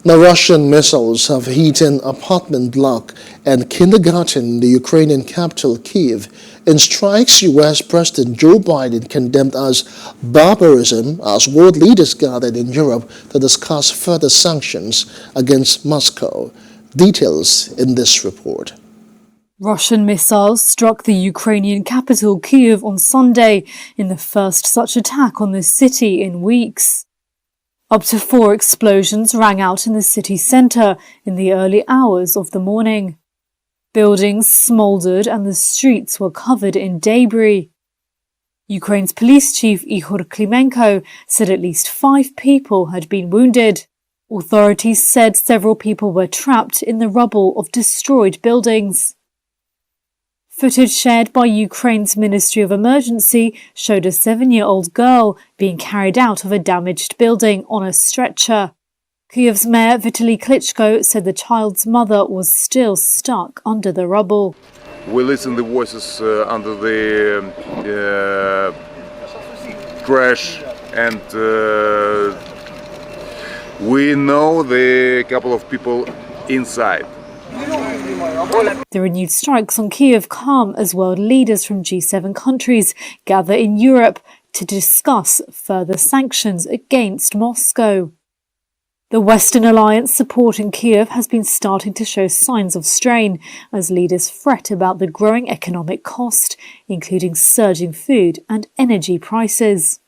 Now, Russian missiles have hit an apartment block and kindergarten in the Ukrainian capital, Kyiv, in strikes U.S. President Joe Biden condemned as barbarism as world leaders gathered in Europe to discuss further sanctions against Moscow. Details in this report. Russian missiles struck the Ukrainian capital, Kyiv, on Sunday, in the first such attack on the city in weeks. Up to 4 explosions rang out in the city centre in the early hours of the morning. Buildings smouldered and the streets were covered in debris. Ukraine's police chief Ihor Klimenko said at least 5 people had been wounded. Authorities said several people were trapped in the rubble of destroyed buildings. Footage shared by Ukraine's Ministry of Emergency showed a 7-year-old girl being carried out of a damaged building on a stretcher. Kyiv's mayor Vitaly Klitschko said the child's mother was still stuck under the rubble. We listen the voices under the crash, and we know the couple of people inside. The renewed strikes on Kyiv come as world leaders from G7 countries gather in Europe to discuss further sanctions against Moscow. The Western alliance supporting Kyiv has been starting to show signs of strain as leaders fret about the growing economic cost, including surging food and energy prices.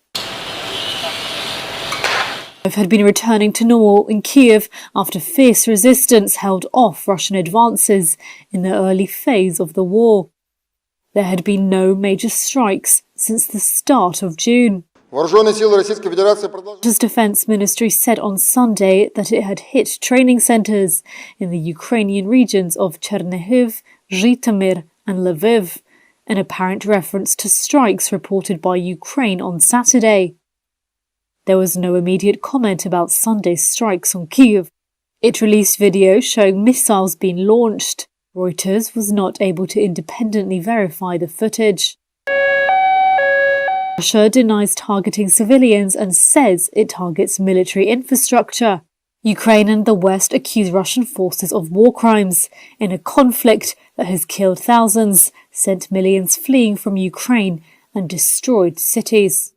Had been returning to normal in Kyiv after fierce resistance held off Russian advances in the early phase of the war. There had been no major strikes since the start of June. Russia's defense ministry said on Sunday that it had hit training centers in the Ukrainian regions of Chernihiv, Zhytomyr and Lviv, an apparent reference to strikes reported by Ukraine on Saturday. There was no immediate comment about Sunday's strikes on Kyiv. It released video showing missiles being launched. Reuters was not able to independently verify the footage. Russia denies targeting civilians and says it targets military infrastructure. Ukraine and the West accuse Russian forces of war crimes in a conflict that has killed thousands, sent millions fleeing from Ukraine, and destroyed cities.